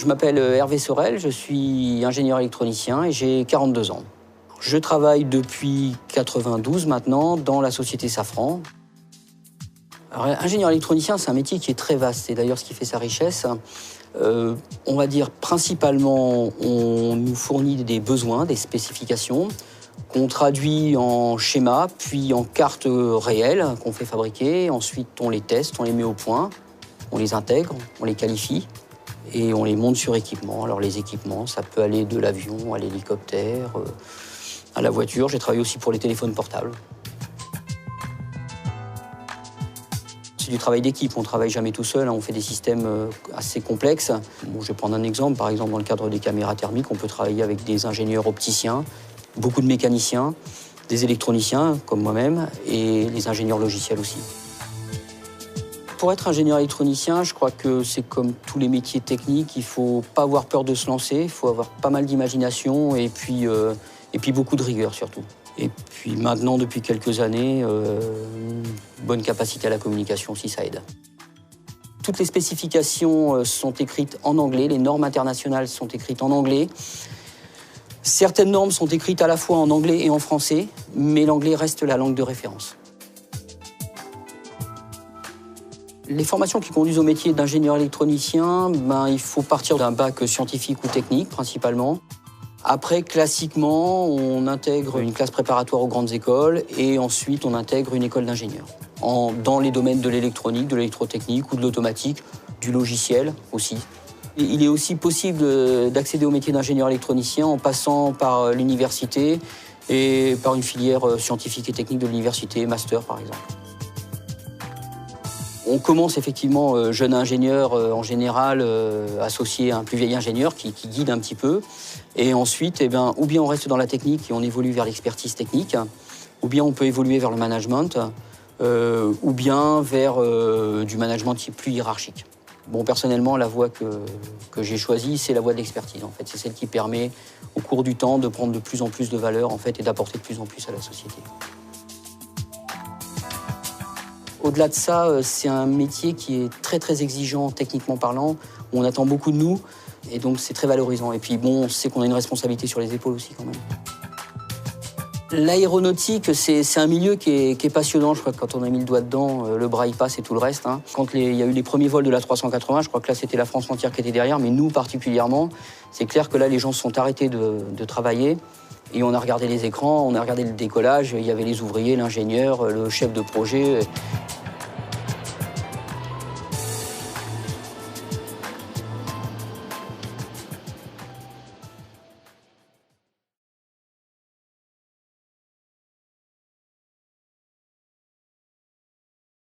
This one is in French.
Je m'appelle Hervé Sorel, je suis ingénieur électronicien et j'ai 42 ans. Je travaille depuis 92 maintenant dans la société Safran. Alors, ingénieur électronicien, c'est un métier qui est très vaste, c'est d'ailleurs ce qui fait sa richesse. On va dire principalement, on nous fournit des besoins, des spécifications, qu'on traduit en schéma, puis en cartes réelles qu'on fait fabriquer. Ensuite, on les teste, on les met au point, on les intègre, on les qualifie et on les monte sur équipement. Alors les équipements, ça peut aller de l'avion à l'hélicoptère, à la voiture. J'ai travaillé aussi pour les téléphones portables. C'est du travail d'équipe, on ne travaille jamais tout seul, on fait des systèmes assez complexes. Bon, je vais prendre un exemple, par exemple dans le cadre des caméras thermiques, on peut travailler avec des ingénieurs opticiens, beaucoup de mécaniciens, des électroniciens comme moi-même et les ingénieurs logiciels aussi. Pour être ingénieur électronicien, je crois que c'est comme tous les métiers techniques, il ne faut pas avoir peur de se lancer, il faut avoir pas mal d'imagination et puis beaucoup de rigueur surtout. Et puis maintenant, depuis quelques années, une bonne capacité à la communication aussi, ça aide. Toutes les spécifications sont écrites en anglais, les normes internationales sont écrites en anglais. Certaines normes sont écrites à la fois en anglais et en français, mais l'anglais reste la langue de référence. Les formations qui conduisent au métier d'ingénieur électronicien, il faut partir d'un bac scientifique ou technique principalement. Après, classiquement, on intègre une classe préparatoire aux grandes écoles et ensuite on intègre une école d'ingénieur. Dans les domaines de l'électronique, de l'électrotechnique ou de l'automatique, du logiciel aussi. Il est aussi possible d'accéder au métier d'ingénieur électronicien en passant par l'université et par une filière scientifique et technique de l'université, master par exemple. On commence effectivement jeune ingénieur en général associé à un plus vieil ingénieur qui guide un petit peu. Et ensuite, ou bien on reste dans la technique et on évolue vers l'expertise technique, ou bien on peut évoluer vers le management, ou bien vers du management plus hiérarchique. Bon, personnellement, la voie que j'ai choisie, c'est la voie de l'expertise. En fait, c'est celle qui permet, au cours du temps, de prendre de plus en plus de valeur en fait, et d'apporter de plus en plus à la société. Au-delà de ça, c'est un métier qui est très très exigeant techniquement parlant, où on attend beaucoup de nous, et donc c'est très valorisant. Et puis bon, on sait qu'on a une responsabilité sur les épaules aussi quand même. L'aéronautique, c'est un milieu qui est passionnant. Je crois que quand on a mis le doigt dedans, le bras y passe et tout le reste. Quand il y a eu les premiers vols de l'A380, je crois que là c'était la France entière qui était derrière, mais nous particulièrement, c'est clair que là les gens se sont arrêtés de travailler. Et on a regardé les écrans, on a regardé le décollage, il y avait les ouvriers, l'ingénieur, le chef de projet.